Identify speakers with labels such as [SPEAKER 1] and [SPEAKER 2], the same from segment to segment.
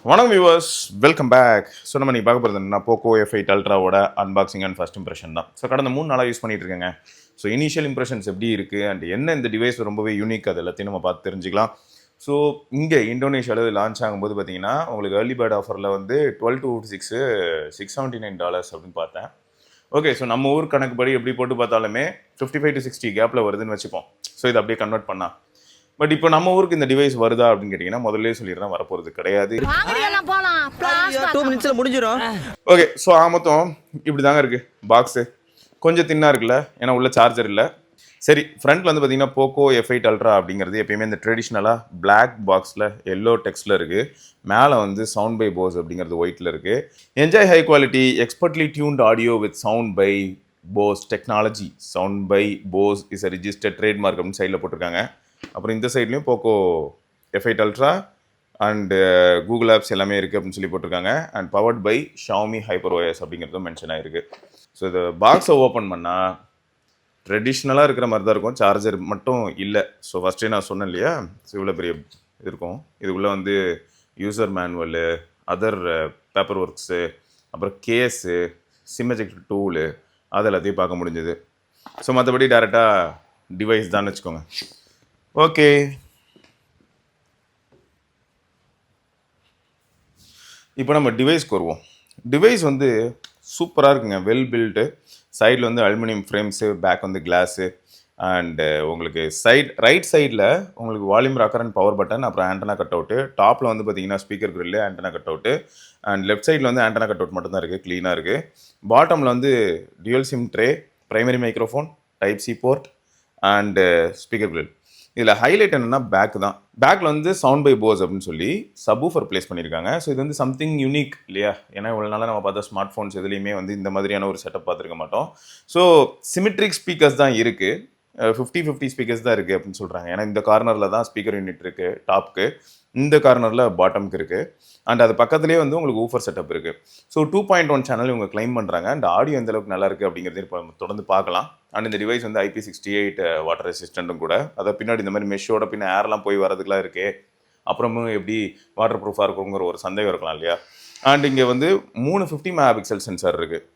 [SPEAKER 1] வணக்கம் viewers, welcome back. So நம்ம நீங்கள் பார்க்க போகிறது என்ன, போக்கோ F8 அல்ட்ராவோட அன்பாக்சிங் அண்ட் ஃபர்ஸ்ட் இம்ப்ரெஷன் தான். ஸோ கடந்த 3 நாளாக யூஸ் பண்ணிட்டு இருக்கேங்க. ஸோ இனிஷியல் இம்ப்ரெஷன்ஸ் எப்படி இருக்குது அண்ட் என்ன இந்த டிவைஸ் ரொம்பவே யூனிக், அது எல்லாத்தையும் நம்ம பார்த்து தெரிஞ்சுக்கலாம். ஸோ இங்கே இந்தோனேஷியாவில் லான்ச் ஆகும்போது பார்த்தீங்கன்னா உங்களுக்கு ஏர்லி பேர்ட் ஆஃபரில் வந்து 12 to 6 $679 அப்படின்னு பார்த்தேன். ஓகே, ஸோ நம்ம ஊர் கணக்குப்படி எப்படி போட்டு பார்த்தாலுமே 55 to 60 கேப்பில் வருதுன்னு வச்சுப்போம். ஸோ இதை அப்படியே கன்வெர்ட் பண்ணா பட் இப்போ நம்ம ஊருக்கு இந்த டிவைஸ் வருதா அப்படின்னு கேட்டிங்கன்னா முதல்ல சொல்லிடுறேன், வரப்போகிறது கிடையாது. ஓகே, ஸோ மொத்தம் இப்படி தாங்க இருக்குது பாக்ஸு. கொஞ்சம் தின்னாக இருக்குல்ல, ஏன்னா உள்ள சார்ஜர் இல்லை. சரி, ஃப்ரண்ட்டில் வந்து பார்த்தீங்கன்னா போக்கோ F8 அல்ட்ரா அப்படிங்கிறது எப்பயுமே இந்த ட்ரெடிஷ்னலாக பிளாக் பாக்ஸில் எல்லோ டெக்ஸ்டில் இருக்குது. மேலே வந்து சவுண்ட் பை போஸ் அப்படிங்கிறது ஒயிட்டில் இருக்குது. Enjoy high quality expertly tuned audio with sound by Bose technology. Sound by Bose is a registered trademark அப்படின்னு சைடில் போட்டிருக்காங்க. அப்புறம் இந்த சைட்லேயும் Poco F8 ultra and Google apps எல்லாமே இருக்குது அப்படின்னு சொல்லி போட்டிருக்காங்க. And powered by Xiaomi HyperOS அப்படிங்கிறதும் மென்ஷன் ஆகிருக்கு. ஸோ இந்த பாக்ஸை ஓப்பன் பண்ணால் ட்ரெடிஷ்னலாக இருக்கிற மாதிரி தான் இருக்கும், சார்ஜர் மட்டும் இல்லை. ஸோ ஃபஸ்ட்டே நான் சொன்னேன் இல்லையா, ஸோ இவ்வளோ பெரிய இது இருக்கும். இதுக்குள்ளே வந்து user manual, other paper works, அப்புறம் கேஸு, சிம் எஜெக்டர் டூலு, அது எல்லாத்தையும் பார்க்க முடிஞ்சுது. ஸோ மற்றபடி டேரெக்டாக டிவைஸ் தான் வச்சுக்கோங்க. ஓகே, இப்போ நம்ம டிவைஸ்க்கு வருவோம். டிவைஸ் வந்து சூப்பராக இருக்குங்க, வெல் பில்டு. சைடில் வந்து அலுமினியம் ஃப்ரேம்ஸு, பேக் வந்து கிளாஸு. அண்டு உங்களுக்கு ரைட் சைடில் உங்களுக்கு volume rocker and power button, அப்புறம் ஆண்டனா கட் அவுட்டு. டாப்பில் வந்து பார்த்தீங்கன்னா speaker grill, antenna cut out. And left சைடில் வந்து ஆண்டனா கட் அவுட் மட்டும் தான் இருக்குது, க்ளீனாக இருக்குது. பாட்டமில் வந்து dual SIM tray, primary microphone, type C port and speaker grill. இதில் ஹைலைட் என்னென்னா பேக் தான். பேக்கில் வந்து சவுண்ட் பை போஸ் அப்படின்னு சொல்லி சப்வூஃபர் ப்ளேஸ் பண்ணியிருக்காங்க. ஸோ இது வந்து சம்திங் யூனிக் இல்லையா, ஏன்னா இவ்வளோ நாளாக நம்ம பார்த்த ஸ்மார்ட் ஃபோன்ஸ் எதுலேயுமே வந்து இந்த மாதிரியான ஒரு செட்டப் பார்த்துருக்க மாட்டோம். ஸோ சிமெட்ரிக் ஸ்பீக்கர்ஸ் தான் இருக்குது, 50-50 ஸ்பீக்கர்ஸ் தான் இருக்குது அப்படின்னு சொல்கிறாங்க. ஏன்னா இந்த கார்னரில் தான் ஸ்பீக்கர் யூனிட் இருக்குது டாப்க்கு, இந்த கார்னரில் பாட்டம்க்கு இருக்குது. அண்ட் அது பக்கத்துலேயே வந்து உங்களுக்கு ஊஃபர் செட்டப் இருக்குது. ஸோ 2.1 சேனல் இவங்க கிளைம் பண்ணுறாங்க. அண்ட் ஆடியோ எந்த அளவுக்கு நல்லா இருக்குது அப்படிங்கிறது இப்போ நம்ம தொடர்ந்து பார்க்கலாம். அண்ட் இந்த டிவைஸ் வந்து IP68 வாட்டர் ரெசிஸ்டண்ட்டும் கூட. அதை பின்னாடி இந்த மாதிரி மெஷ்ஷோட பின்ன ஏர்லாம் போய் வரதுக்குலாம் இருக்குது. அப்புறமும் எப்படி வாட்டர் ப்ரூஃபாக இருக்குங்கிற ஒரு சந்தேகம் இருக்கலாம் இல்லையா. அண்ட் இங்கே வந்து 3 50 MP சென்சார் இருக்குது.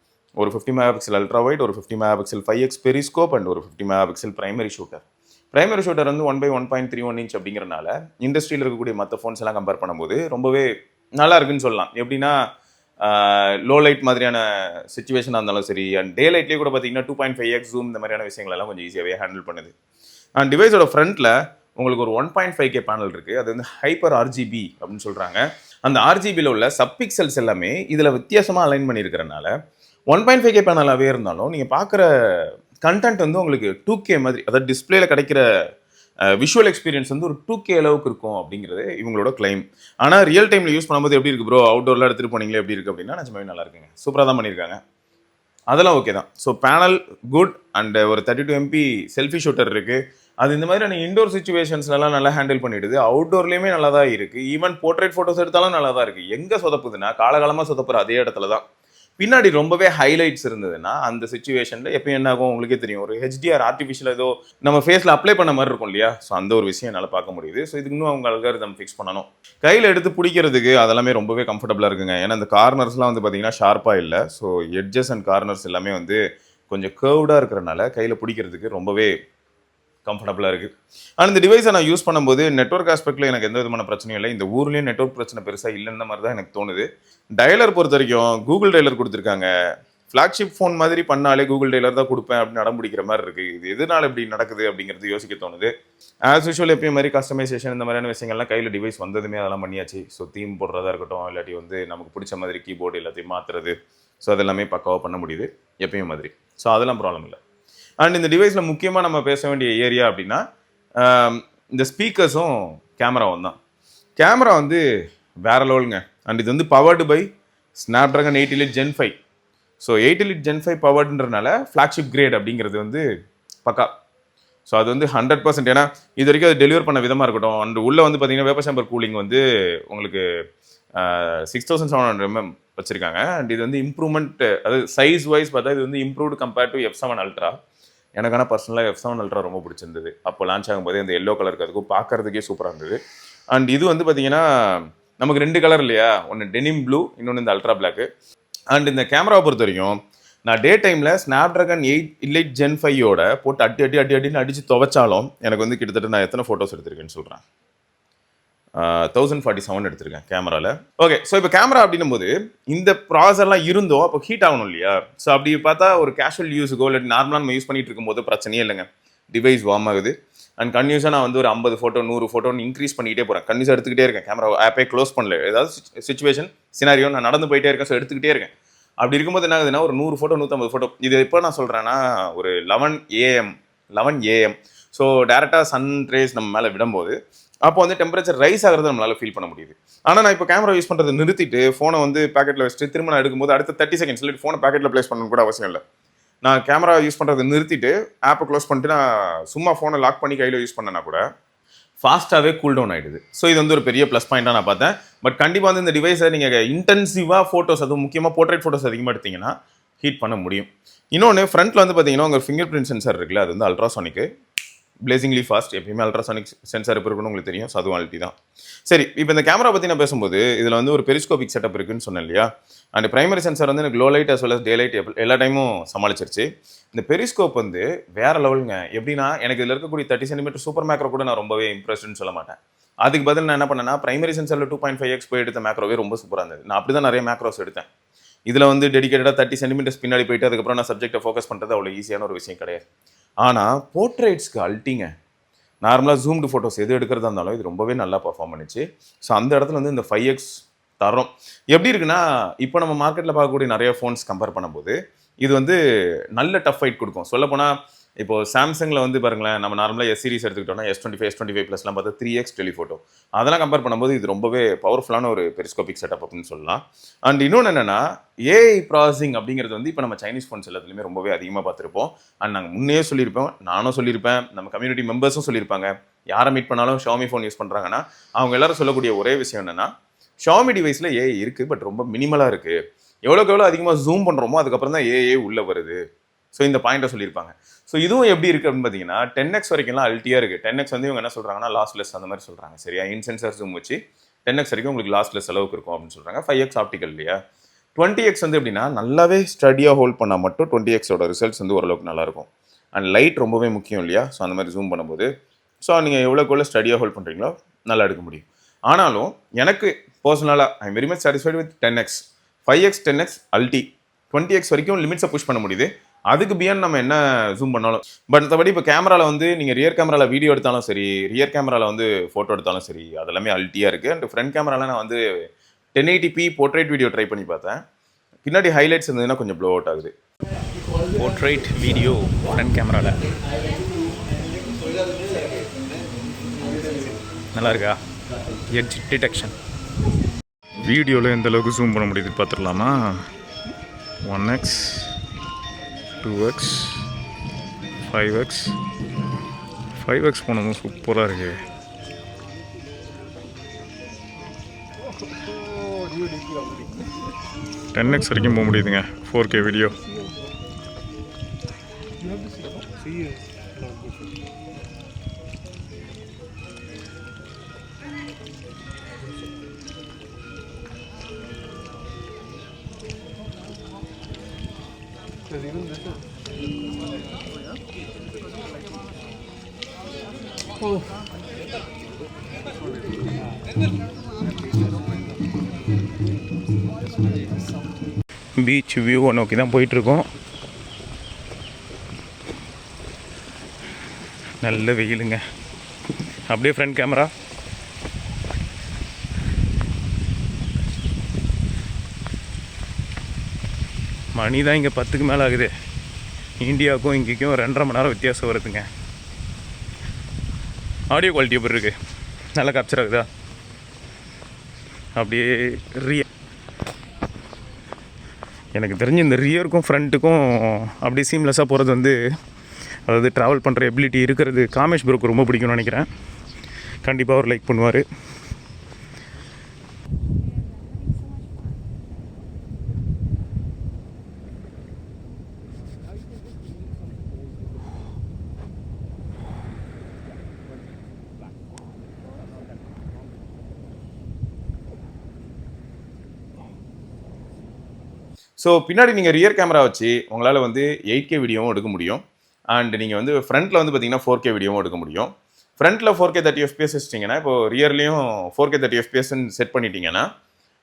[SPEAKER 1] ஒரு 50 MP அல்ட்ரா வைட், ஒரு 50 MP 5x பெரிஸ்கோப் அண்ட் ஒரு 50 MP primary shooter. Primary shooter வந்து 1/1.31 இன்ச் அப்படிங்கிறனால இண்டஸ்ட்ரியில் இருக்கக்கூடிய மற்ற ஃபோன்ஸ் எல்லாம் கம்பேர் பண்ணும்போது ரொம்பவே நல்லா இருக்குன்னு சொல்லலாம். எப்படின்னா லோ லைட் மாதிரியான சுச்சுவேஷனாக இருந்தாலும் சரி, அண்ட் டே லைட்லேயே கூட பார்த்தீங்கன்னா 2.5x ஜூம் இந்த மாதிரியான விஷயங்களெல்லாம் கொஞ்சம் ஈஸியாகவே ஹேண்டில் பண்ணுது. அண்ட் டிவைஸோட ஃப்ரண்ட்டில் உங்களுக்கு ஒரு 1.5K பேனல் இருக்குது. அது வந்து ஹைப்பர் RGB அப்படின்னு சொல்கிறாங்க. அந்த RGBயில் உள்ள சப்பிக்சல்ஸ் எல்லாமே இதில் வித்தியாசமாக அலைன் பண்ணியிருக்கிறனால 1.5K பேனலாகவே இருந்தாலும் நீங்கள் பார்க்குற கண்டென்ட் வந்து உங்களுக்கு 2K மாதிரி, அதாவது டிஸ்பிளேல கிடைக்கிற விஷுவல் எக்ஸ்பீரியன்ஸ் வந்து ஒரு 2K அளவுக்கு இருக்கும் அப்படிங்கிறது இவங்களோட கிளைம். ஆனால் ரியல் டைமில் யூஸ் பண்ணும்போது எப்படி இருக்குது ப்ரோ, அவுட்டோரில் எடுத்துகிட்டு போனீங்களே எப்படி இருக்குது அப்படின்னா நிஜமாவே நல்லா இருக்குங்க, சூப்பராக தான் பண்ணியிருக்காங்க. அதெல்லாம் ஓகே தான். So panel good. அண்ட் ஒரு 32 MP செல்ஃபி ஷூட்டர் இருக்குது. அது இந்த மாதிரியான இண்டோர் சுச்சுவேஷன்ஸ்லாம் நல்லா ஹேண்டில் பண்ணிவிடுது. அவுட்டோர்லேயுமே நல்லா தான் இருக்குது. ஈவன் போர்ட்ரேட் ஃபோட்டோஸ் எடுத்தாலும் நல்லா தான் இருக்குது. எங்கே சொதப்புதுன்னா காலகாலமாக சொதப்புற அதே இடத்துல தான். பின்னாடி ரொம்பவே ஹைலைட்ஸ் இருந்ததுன்னா அந்த சுச்சுவேஷனில் எப்போ என்ன ஆகும் உங்களுக்கே தெரியும், ஒரு HDR ஆர்டிஃபிஷியல் ஏதோ நம்ம ஃபேஸில் அப்ளை பண்ண மாதிரி இருக்கும் இல்லையா. ஸோ அந்த ஒரு விஷயம் என்னால் பார்க்க முடியுது. ஸோ இதுக்கு இன்னும் அவங்க அல்காரிதம் ஃபிக்ஸ் பண்ணணும். கையில் எடுத்து பிடிக்கிறதுக்கு அதெல்லாமே ரொம்பவே கம்ஃபர்டபுளாக இருக்குங்க. ஏன்னா அந்த கார்னர்ஸ்லாம் வந்து பார்த்தீங்கன்னா ஷார்ப்பாக இல்லை. ஸோ எட்ஜஸ் அண்ட் கார்னர்ஸ் எல்லாமே வந்து கொஞ்சம் கர்வ்டாக இருக்கிறனால கையில் பிடிக்கிறதுக்கு ரொம்பவே கம்ஃபர்டபுளாக இருக்குது. ஆனால் இந்த டிவைஸை நான் யூஸ் பண்ணும்போது நெட்வொர்க் ஆஸ்பெக்டில் எனக்கு எந்த விதமான பிரச்சனையும் இல்லை. இந்த ஊர்லேயும் நெட்வொர்க் பிரச்சனை பெருசாக இல்லைன்ற மாதிரி தான் எனக்கு தோணுது. டயலர் பொறுத்த வரைக்கும் கூகுள் டயலர் கொடுத்துருக்காங்க. ஃப்ளாக்ஷிப் ஃபோன் மாதிரி பண்ணாலே கூகுள் டயலர் தான் கொடுப்பேன் அப்படின்னு அடம்பிடிக்கிற மாதிரி இருக்குது. இது எதனால் இப்படி நடக்குது அப்படிங்கிறது யோசிக்க தோணுது. ஆஸ் யூஷுவல் எப்பயும் மாதிரி கஸ்டமைசேஷன் இந்த மாதிரியான விஷயங்கள்லாம் கையில் டிவைஸ் வந்ததுமே அதெல்லாம் பண்ணியாச்சு. ஸோ தீம் போடுறதா இருக்கட்டும், இல்லாட்டி வந்து நமக்கு பிடிச்ச மாதிரி கீபோர்டு எல்லாத்தையும் மாற்றுறது, ஸோ அதெல்லாமே பக்காவாக பண்ண முடியுது எப்பயும் மாதிரி. ஸோ அதெல்லாம் ப்ராப்ளம் இல்லை. அண்ட் இந்த டிவைஸில் முக்கியமாக நம்ம பேச வேண்டிய ஏரியா அப்படின்னா இந்த ஸ்பீக்கர்ஸும் கேமராவும் தான். கேமரா வந்து வேற லெவலுங்க. அண்ட் இது வந்து powered by Snapdragon 8 Elite Gen 5. So 8 Elite Gen 5 பவர்டுன்றனால ஃப்ளாக்ஷிப் கிரேட் அப்படிங்கிறது வந்து பக்கா. ஸோ அது வந்து 100%. ஏன்னா இது வரைக்கும் அது டெலிவர் பண்ண விதமாக இருக்கட்டும். அண்ட் உள்ளே வந்து பார்த்தீங்கன்னா வேப்பர் சேம்பர் கூலிங் வந்து உங்களுக்கு 6700 mm வச்சுருக்காங்க. அண்ட் இது வந்து இம்ப்ரூவ்மெண்ட், அதாவது சைஸ் வைஸ் பார்த்தா இது வந்து improved compared to F7 ultra. எனக்கான பர்சனலாக F7 அல்ட்ரா ரொம்ப பிடிச்சிருந்தது. அப்போ லான்ச் ஆகும்போது அந்த எல்லோ கலருக்கு அதுக்கும் பார்க்கறதுக்கே சூப்பராக இருந்தது. அண்ட் இது வந்து பார்த்தீங்கன்னா நமக்கு 2 கலர் இல்லையா, ஒன்று டெனிம் ப்ளூ, இன்னொன்று இந்த அல்ட்ரா பிளாக்கு. அண்ட் இந்த கேமராவை பொறுத்த வரைக்கும் நான் டே டைமில் ஸ்னாப்ட்ராகன் 8 Gen 5யோட போட்டு அடின்னு அடித்து துவைச்சாலும் எனக்கு வந்து கிட்டத்தட்ட நான் எத்தனை ஃபோட்டோஸ் எடுத்திருக்கேன்னு சொல்கிறேன், 1047 எடுத்திருக்கேன் கேமராவில். ஓகே, ஸோ இப்போ கேமரா அப்படின்னும் போது இந்த ப்ராசர்லாம் இருந்தோம், அப்போ ஹீட் ஆகணும் இல்லையா. ஸோ அப்படி பார்த்தா ஒரு கேஷுவல் யூஸுக்கோ இல்லை நார்மலாக நம்ம யூஸ் பண்ணிட்டு இருக்கும்போது பிரச்சனையே இல்லைங்க. டிவைஸ் வார்ம் ஆகுது அண்ட் கன்யூஸாக நான் வந்து ஒரு 50 ஃபோட்டோ 100 ஃபோட்டோன்னு இன்க்ரீஸ் பண்ணிக்கிட்டே போகிறேன். கன்யூஸாக எடுத்துக்கிட்டே இருக்கேன். கேமரா ஆப்பே க்ளோஸ் பண்ணல, ஏதாவது சுச்சுவேஷன் சினாரியோ நான் நடந்து போயிட்டே இருக்கேன், ஸோ எடுத்துக்கிட்டே இருக்கேன். அப்படி இருக்கும்போது என்ன ஆகுதுன்னா ஒரு 100 ஃபோட்டோ 150 ஃபோட்டோ. இது எப்போ நான் சொல்கிறேன்னா ஒரு 11 AM. ஸோ டேரெக்டாக சன் ரேஸ் நம்ம மேலே விடும்போது அப்போ வந்து டெம்பரேச்சர் ரைஸ் ஆகிறது நம்மளால் ஃபீல் பண்ண முடியுது. ஆனால் நான் இப்போ கேமரா யூஸ் பண்ணுறது நிறுத்திட்டு ஃபோனை வந்து பேக்கெட்டில் வச்சுட்டு திரும்ப நான் எடுக்கும்போது அடுத்த 30 செகண்ட்ஸ் இல்லை ஃபோனை பேக்கெட்டில் ப்ளேஸ் பண்ணணும் கூட அவசியம் இல்லை. நான் கேமரா யூஸ் பண்ணுறதை நிறுத்திட்டு ஆப்பை க்ளோஸ் பண்ணிட்டு நான் சும்மா ஃபோனை லாக் பண்ணி கையில் யூஸ் பண்ணேன்னா கூட ஃபாஸ்ட்டாகவே கூல் டவுன் ஆகிடுது. ஸோ இது வந்து ஒரு பெரிய ப்ளஸ் பாயிண்ட்டாக நான் பார்த்தேன். பட் கண்டிப்பாக வந்து இந்த டிவைஸை நீங்கள் இன்டென்சிவாக ஃபோட்டோஸ், அதுவும் முக்கியமாக போர்ட்ரேட் ஃபோட்டோஸ் அதிகமாக எடுத்தீங்கன்னா ஹீட் பண்ண முடியும். இன்னொன்று ஃப்ரண்ட்டில் வந்து பார்த்தீங்கன்னா உங்கள் ஃபிங்கர் பிரிண்ட் சென்சார் இருக்குல்ல, அது வந்து அல்ட்ராசானிக்கு பிளேசிங்லி ஃபாஸ்ட். எப்பயுமே அல்ட்ராசானிக் சென்சார் இருக்குன்னு உங்களுக்கு தெரியும், ஸோ அதுவும் குவாலிட்டி தான். சரி, இப்போ இந்த கேமரா பற்றி நான் பேசும்போது இதில் வந்து ஒரு பெரிஸ்கோபிக் செட்டப் இருக்குன்னு சொன்னேன் இல்லையா. அண்ட் பிரைமரி சென்சார் வந்து எனக்கு low light as well as day light எல்லா டைமும் சமாளிச்சிருச்சு. இந்த பெரிஸ்கோப் வந்து வேற லெவலுங்க. எப்படின்னா எனக்கு இதில் இருக்கக்கூடிய 30 சென்டிமீட்டர் சூப்பர் மேக்ரோ கூட நான் ரொம்பவே இம்ப்ரெஸ்ட்னு சொல்ல மாட்டேன். அதுக்கு பதில் நான் என்ன பண்ணேன்னா பிரைமரி சென்சாரில் 2.5x போய் எடுத்த மேக்ரோவே ரொம்ப சூப்பராக இருந்தது. நான் அப்படி தான் நிறைய மேக்ரோஸ் எடுத்தேன். இதில் வந்து டெடிகேட்டடாக 30 சென்டிமீட்டர்ஸ் பின்னாடி போயிட்டு அதுக்கப்புறம் நான் சப்ஜெக்டை ஃபோக்கஸ் பண்ணுறது அவ்வளோ ஈஸியான ஒரு விஷயம் கிடையாது. ஆனால் போர்ட்ரேட்ஸ்க்கு அல்ட்டிங்க. நார்மலாக ஜூம்டு ஃபோட்டோஸ் எது எடுக்கிறதா இருந்தாலும் இது ரொம்பவே நல்லா பர்ஃபார்ம் பண்ணிச்சு. ஸோ அந்த இடத்துல வந்து இந்த 5x தரோம். எப்படி இருக்குன்னா இப்போ நம்ம மார்க்கெட்டில் பார்க்கக்கூடிய நிறைய ஃபோன்ஸ் கம்பேர் பண்ணும்போது இது வந்து நல்ல டஃப் ஃபைட் கொடுக்கும். சொல்லப்போனால் இப்போ சாம்சங்கில் வந்து பாருங்களேன், நம்ம நார்மலாக S சீரிஸ் எடுத்துக்கிட்டோம்னா S25 ப்ளஸ்லாம் பார்த்தா 3x டெலிஃபோட்டோ, அதெல்லாம் கம்பேர் பண்ணும்போது இது ரொம்பவே பவர்ஃபுல்லான ஒரு பெரிஸ்கோபிக் செட்டப் அப்படின்னு சொல்லலாம். அண்ட் இன்னொன்று என்னென்னா ஏஐ ப்ராசஸிங் அப்படிங்கிறது வந்து இப்போ நம்ம சைனீஸ் ஃபோன்ஸ் எல்லாத்துலேயுமே ரொம்பவே அதிகமாக பார்த்துருப்போம். அண்ட் நாங்கள் முன்னே சொல்லியிருப்போம், நானும் சொல்லியிருப்பேன், நம்ம கம்யூனிட்டி மெம்பர்ஸும் சொல்லியிருப்பாங்க. யாரை மீட் பண்ணாலும் ஷாமி ஃபோன் யூஸ் பண்ணுறாங்கன்னா அவங்க எல்லாரும் சொல்லக்கூடிய ஒரே விஷயம் என்னென்னா ஷாமி டிவைஸில் ஏஐ இருக்குது, பட் ரொம்ப மினிமலாக இருக்குது. எவ்வளோக்கு எவ்வளோ அதிகமாக ஜூம் பண்ணுறோமோ அதுக்கப்புறம் தான் ஏஐ உள்ளே வருது. ஸோ இந்த பாயிண்ட்டை சொல்லியிருப்பாங்க. ஸோ இதுவும் எப்படி இருக்குது அப்படின்னு பார்த்தீங்கன்னா 10x வரைக்கும்லாம் அல்ட்டியாக இருக்குது. 10x வந்து இவங்க என்ன சொல்கிறாங்கன்னா லாஸ்லெஸ் அந்த மாதிரி சொல்கிறாங்க. சரியா, இன்சென்சர் ஜூம் வச்சு 10x வரைக்கும் உங்களுக்கு லாஸ்லெஸ் அளவுக்கு இருக்கும் அப்படின்னு சொல்கிறாங்க. 5x ஆப்டிக்கல் இல்லையா. 20x வந்து எப்படின்னா நல்லாவே ஸ்டடியாக ஹோல்ட் பண்ணால் மட்டும் 20xோட ரிசல்ட்ஸ் வந்து ஓரளவுக்கு நல்லாயிருக்கும். அண்ட் லைட் ரொம்பவே முக்கியம் இல்லையா. ஸோ அந்த மாதிரி ஜூம் பண்ணும்போது ஸோ நீங்கள் எவ்வளோக்கு எவ்வளோ ஸ்டடியாக ஹோல்ட் பண்ணுறீங்களோ நல்லா எடுக்க முடியும். ஆனாலும் எனக்கு பர்சனலாக I am very much satisfied with 10x. 5x 10x அல்ட்டி. 20x வரைக்கும் லிமிட்ஸை புஷ் பண்ண முடியுது. அதுக்கு பியாண்ட் நம்ம என்ன ஜூம் பண்ணாலும். பட் மற்றபடி இப்போ கேமராவில் வந்து நீங்கள் ரியர் கேமராவில் வீடியோ எடுத்தாலும் சரி, ரியர் கேமராவில் வந்து ஃபோட்டோ எடுத்தாலும் சரி, அதெல்லாமே அல்ட்டியாக இருக்குது. அண்ட் ஃப்ரண்ட் கேமராவில் நான் வந்து 1080p போர்ட்ரேட் வீடியோ ட்ரை பண்ணி பார்த்தேன். பின்னாடி ஹைலைட்ஸ் இருந்ததுன்னா கொஞ்சம் ப்ளோ அவுட் ஆகுது.
[SPEAKER 2] போர்ட்ரேட் வீடியோ ஃப்ரண்ட் கேமராவில் நல்லா இருக்கா? எட்ஜ் டிடெக்ஷன்
[SPEAKER 1] வீடியோவில் எந்த அளவுக்கு ஜூம் பண்ண முடியுது பார்த்துடலாமா. 1x 2x 5x போனதும் சூப்பராக இருக்குது. டென் எக்ஸ் வரைக்கும் போக முடியுதுங்க 4K வீடியோ. பீச் வியூவை நோக்கி தான் போயிட்டுருக்கோம். நல்ல வெயிலுங்க. அப்படியே ஃப்ரண்ட் கேமரா மணி தான் இங்கே 10க்கு மேலே ஆகுது. இந்தியாவுக்கும் இங்கேக்கும் 2.5 மணி நேரம் வித்தியாசம் வருதுங்க. ஆடியோ குவாலிட்டி எப்படி இருக்குது? நல்லா கேப்சர் ஆகுதா? அப்படியே எனக்கு தெரிஞ்சு இந்த ரியருக்கும் ஃப்ரண்ட்டுக்கும் அப்படியே சீம்லெஸ்ஸாக போகிறது வந்து, அதாவது ட்ராவல் பண்ணுற எபிலிட்டி இருக்கிறது காமேஷ் ப்ரோக்கு ரொம்ப பிடிக்கும்னு நினைக்கிறேன். கண்டிப்பாக அவர் லைக் பண்ணுவார். ஸோ பின்னாடி நீங்கள் ரியர் கேமரா வச்சு உங்களால் வந்து 8K வீடியோவும் எடுக்க முடியும். அண்ட் நீங்கள் வந்து ஃப்ரண்ட்டில் வந்து பார்த்தீங்கன்னா 4K வீடியோவும் எடுக்க முடியும். ஃப்ரண்ட்டில் 4K 30 FPS வச்சிட்டிங்கன்னா இப்போ ரியர்லேயும் 4K 30 FPSன்னு செட் பண்ணிட்டீங்கன்னா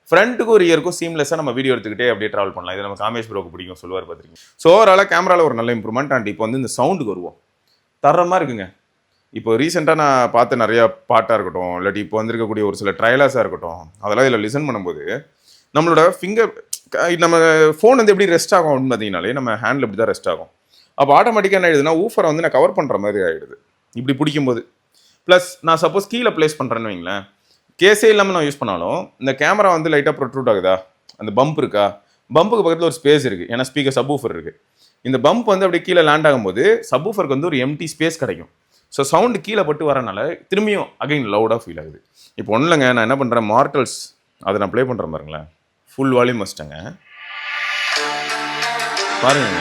[SPEAKER 1] ஃப்ரண்ட்டுக்கும் ரியருக்கும் சீம்லெஸ்ஸாக நம்ம வீடியோ எடுத்துக்கிட்டே அப்படியே ட்ராவல் பண்ணலாம். இது நம்ம காமேஷ் ப்ரோக்கு பிடிக்கும் சொல்லுவார் பார்த்துருக்கீங்க. ஸோ ஓவராலாக கேமராவில் ஒரு நல்ல இம்ப்ரூவ்மெண்ட். அண்ட் இப்போ வந்து இந்த சவுண்டுக்கு வருவோம். தரமாக இருக்குங்க. இப்போ ரீசெண்டாக நான் பார்த்த நிறையா பாட்டாக இருக்கட்டும், இல்லாட்டி இப்போ வந்திருக்கக்கூடிய ஒரு சில ட்ரைலர்ஸாக இருக்கட்டும், அதெல்லாம் இதில் லிசன் பண்ணும்போது நம்மளோட நம்ம ஃபோன் வந்து எப்படி ரெஸ்ட் ஆகும் அப்படின்னு பார்த்தீங்கன்னாலே நம்ம ஹேண்டில் இப்படி தான் ரெஸ்ட் ஆகும். அப்போ ஆட்டோமேட்டிக்காக என்ன ஆகிடுதுன்னா ஊஃபரை வந்து நான் கவர் பண்ணுற மாதிரி ஆகிடுது இப்படி பிடிக்கும்போது. ப்ளஸ் நான் சப்போஸ் கீழே ப்ளேஸ் பண்ணுறேன்னு வைங்களேன், கேஸே இல்லாமல் நான் யூஸ் பண்ணாலும் இந்த கேமரா வந்து லைட்டாக ப்ரொட்ரூட் ஆகுதா, அந்த பம்ப் இருக்கா, பம்புக்கு பக்கத்தில் ஒரு ஸ்பேஸ் இருக்குது, ஏன்னா ஸ்பீக்கர் சப்வூஃபர் இருக்குது. இந்த பம்ப் வந்து அப்படியே கீழே லேண்ட் ஆகும்போது சப்வூஃபருக்கு வந்து ஒரு எம்டி ஸ்பேஸ் கிடைக்கும். ஸோ சவுண்டு கீழே பட்டு வரனால திரும்பியும் அகைன் லவுடாக ஃபீல் ஆகுது. இப்போ ஒன்றும் இல்லைங்க, நான் என்ன பண்ணுறேன், மார்டல்ஸ் அதை நான் ப்ளே பண்ணுறேன் பாருங்களேன், ஃபுல் வால்யூம் வச்சிட்டேங்க பாருங்க.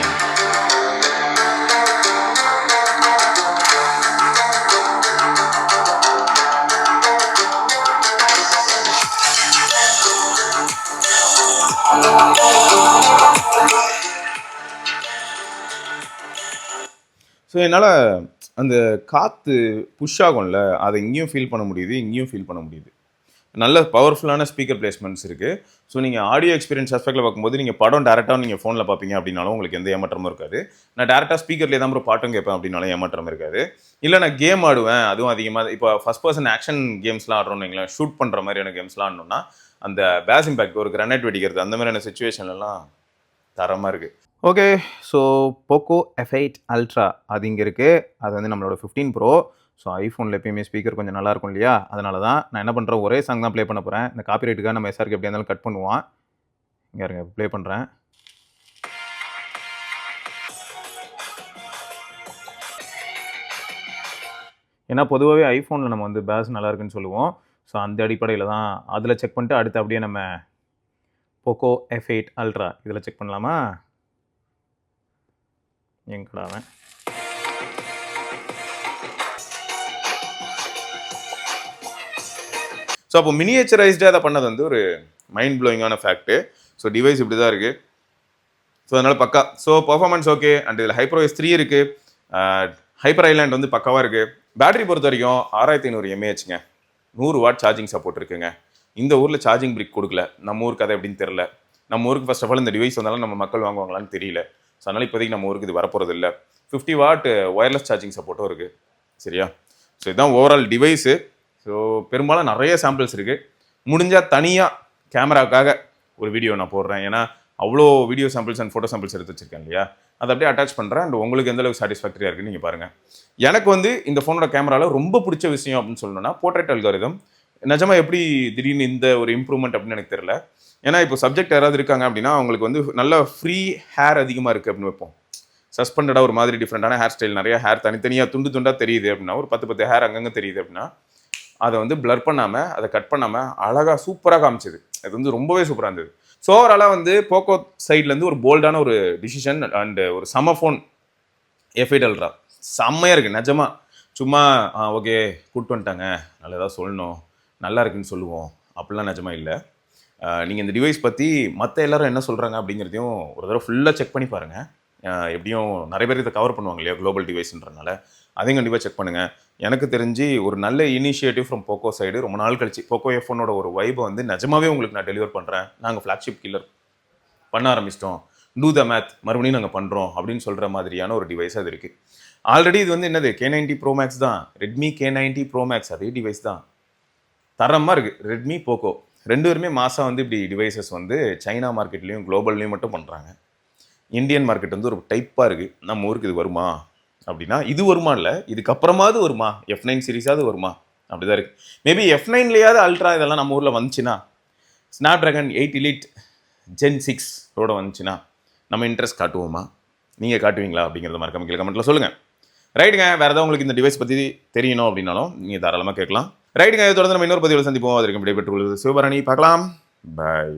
[SPEAKER 1] ஸோ என்னால் அந்த காற்று புஷ் ஆகும்ல, அதை இங்கேயும் ஃபீல் பண்ண முடியுது, இங்கேயும் ஃபீல் பண்ண முடியுது. நல்ல பவர்ஃபுல்லான ஸ்பீக்கர் பிளேஸ்மெண்ட்ஸ் இருக்குது. ஸோ நீங்கள் ஆடியோ எக்ஸ்பீரியன்ஸ் ஆஸ்பெக்டில் பார்க்கும்போது நீங்கள் படம் டேரெக்டாக நீங்கள் ஃபோனில் பார்ப்பீங்க அப்படின்னாலும் உங்களுக்கு எந்த ஏமாற்றமும் இருக்காது. நான் டேரெக்டாக ஸ்பீக்கர்லேயே தான் ஒரு பாட்டும் கேட்பேன் அப்படின்னாலும் ஏமாற்றம் இருக்காது. இல்லை நான் கேம் ஆடுவேன், அதுவும் அதிகமாக இப்போ ஃபர்ஸ்ட் பர்சன் ஆக்ஷன் கேம்ஸ்லாம் ஆடுறோன்னு வைங்களேன், ஷூட் பண்ணுற மாதிரியான கேம்ஸ்லாம் ஆடணும்னா அந்த பேஸ் இம்பேக்ட், ஒரு கிரனேட் வெடிக்கிறது, அந்த மாதிரியான சுச்சுவேஷன்லாம் தரமாக இருக்குது. Okay, so Poco F8 ultra அது இங்கே இருக்குது. அது வந்து நம்மளோட 15 Pro. ஸோ ஐஃபோனில் எப்பயுமே ஸ்பீக்கர் கொஞ்சம் நல்லாயிருக்கும் இல்லையா, அதனால தான் நான் என்ன பண்ணுறேன், ஒரே சாங் தான் ப்ளே பண்ண போகிறேன். இந்த காப்பிரைட்டுக்காக நம்ம SRK எப்படியா இருந்தாலும் கட் பண்ணுவான். இங்கே இருங்க, ப்ளே பண்ணுறேன். ஏன்னா பொதுவாகவே ஐஃபோனில் நம்ம வந்து பேஸ் நல்லா இருக்குன்னு சொல்லுவோம். ஸோ அந்த அடிப்படையில் தான் அதில் செக் பண்ணிட்டு அடுத்து அப்படியே நம்ம போக்கோ F8 அல்ட்ரா இதில் செக் பண்ணலாமா? எங்கடாவன் ஸோ அப்போ மினியேச்சரைஸ்டாக அதை பண்ணது வந்து ஒரு மைண்ட் ப்ளோயிங்கான ஃபேக்ட்டு. ஸோ டிவைஸ் இப்படி தான் இருக்குது. ஸோ அதனால் பக்கா. So performance okay. அண்ட் இதில் HyperOS 3 இருக்குது. ஹைப்பர் ஐலாண்ட் வந்து பக்காவாக இருக்குது. பேட்டரி பொறுத்த வரைக்கும் 6500 mAhங்க. 100 வாட் சார்ஜிங் சப்போர்ட் இருக்குங்க. இந்த ஊரில் சார்ஜிங் பிரிக் கொடுக்கல. நம்ம ஊருக்கு அதை எப்படின்னு தெரில. நம்ம ஊருக்கு ஃபர்ஸ்ட் ஆஃப் ஆல் இந்த டிவைஸ் வந்தாலும் நம்ம மக்கள் வாங்குவாங்களான்னு தெரியல. ஸோ அதனால் இப்போதைக்கு நம்ம ஊருக்கு இது வரப்போகிறது இல்லை. 50 வாட் ஒயர்லெஸ் சார்ஜிங் சப்போர்ட்டும் இருக்குது. சரியா? ஸோ இதுதான் ஓவரால் டிவைஸு. ஸோ பெரும்பாலும் நிறைய சாம்பிள்ஸ் இருக்குது. முடிஞ்சால் தனியாக கேமராக்காக ஒரு வீடியோ நான் போடுறேன். ஏன்னா அவ்வளோ video samples and photo samples எடுத்து வச்சிருக்கேன் இல்லையா, அதை அப்படியே அட்டாச் பண்ணுறேன். அண்ட் உங்களுக்கு எந்தளவுக்கு சாட்டிஸ்ஃபேக்டரியாக இருக்குன்னு நீங்கள் பாருங்கள். எனக்கு வந்து இந்த ஃபோனோட கேமராவில் ரொம்ப பிடிச்ச விஷயம் அப்படின்னு சொல்லணும்னா போர்ட்ரேட் அல்காரிதம். நிஜமாக எப்படி திடீர்னு இந்த ஒரு இம்ப்ரூவ்மெண்ட் அப்படின்னு எனக்கு தெரியல. ஏன்னா இப்போ சப்ஜெக்ட் யாராவது இருக்காங்க அப்படின்னா அவங்களுக்கு வந்து நல்ல ஃப்ரீ ஹேர் அதிகமாக இருக்குது அப்படின்னு வைப்போம். சஸ்பெண்டடாக ஒரு மாதிரி டிஃப்ரெண்டான ஹேர் ஸ்டைல், நிறைய ஹேர் தனித்தனியாக துண்டு துண்டாக தெரியுது அப்படின்னா, ஒரு 10 ஹேர் அங்கங்கே தெரியுது அப்படின்னா, அதை வந்து பிளர் பண்ணாமல், அதை கட் பண்ணாமல் அழகாக சூப்பராக காமிச்சிது. அது வந்து ரொம்பவே சூப்பராக இருந்தது. ஸோ ஓவராலாக வந்து போக்கோ சைட்லேருந்து ஒரு போல்டான ஒரு டிசிஷன் அண்ட் ஒரு செம ஃபோன் F8 அல்ட்ரா செம்மையாக இருக்குது. நிஜமாக சும்மா ஓகே கூப்பிட்டு வந்துட்டாங்க, நல்லதாக சொல்லணும், நல்லா இருக்குன்னு சொல்லுவோம் அப்படிலாம் நிஜமாக இல்லை. நீங்கள் இந்த டிவைஸ் பற்றி மற்ற எல்லோரும் என்ன சொல்கிறாங்க அப்படிங்கிறதையும் ஒரு தடவை ஃபுல்லாக செக் பண்ணி பாருங்கள். எப்படியும் நிறைய பேர் இதை கவர் பண்ணுவாங்க இல்லையா, குளோபல் டிவைஸ்ன்றனால அதையும் கண்டிப்பாக செக் பண்ணுங்கள். எனக்கு தெரிஞ்சு ஒரு நல்ல இனிஷியேட்டிவ் ஃப்ரம் போக்கோ சைடு. ரொம்ப நாள் கழிச்சு போக்கோ F1ஓட ஒரு வைபை வந்து நிஜமாவே உங்களுக்கு நான் டெலிவர் பண்ணுறேன். நாங்கள் ஃப்ளாக்ஷிப் கில்லர் பண்ண ஆரம்பிச்சிட்டோம், டூ த மேத் மறுபடியும் நாங்கள் பண்ணுறோம் அப்படின்னு சொல்கிற மாதிரியான ஒரு டிவைஸ் அது இருக்குது. ஆல்ரெடி இது வந்து என்னது K90 Pro Max தான், ரெட்மி K90 Pro Max அதே டிவைஸ் தான், தரமாக இருக்குது. ரெட்மி போக்கோ ரெண்டு பேருமே மாதம் வந்து இப்படி டிவைசஸ் வந்து சைனா மார்க்கெட்லேயும் குளோபல்லையும் மட்டும் பண்ணுறாங்க. இந்தியன் மார்க்கெட் வந்து ஒரு டைப்பாக இருக்குது. நம்ம ஊருக்கு இது வருமா அப்படின்னா, இது வருமா இல்லை, இதுக்கப்புறமாவது வருமா, F9 சீரீஸாவது வருமா அப்படி தான் இருக்குது. மேபி F9லேயாவது அல்ட்ரா இதெல்லாம் நம்ம ஊரில் வந்துச்சுன்னா, ஸ்னாப்ட்ராகன் 8 Elite Gen 6 வந்துச்சுன்னா நம்ம இன்ட்ரெஸ்ட் காட்டுவோமா? நீங்கள் காட்டுவீங்களா அப்படிங்கிறத மறக்காம கீழே கமெண்ட்டில் சொல்லுங்கள். ரைட்டுங்க, வேறு ஏதாவது உங்களுக்கு இந்த டிவைஸ் பற்றி தெரியணும் அப்படின்னாலும் நீங்கள் தாராளமாக கேட்கலாம். ரைட்டுங்க, இதை தொடர்ந்து நம்ம இன்னொரு பதிவில் சந்திப்போம். அதற்கு விடைபெற்றுள்ளது சிவபரணி. பார்க்கலாம், பாய்.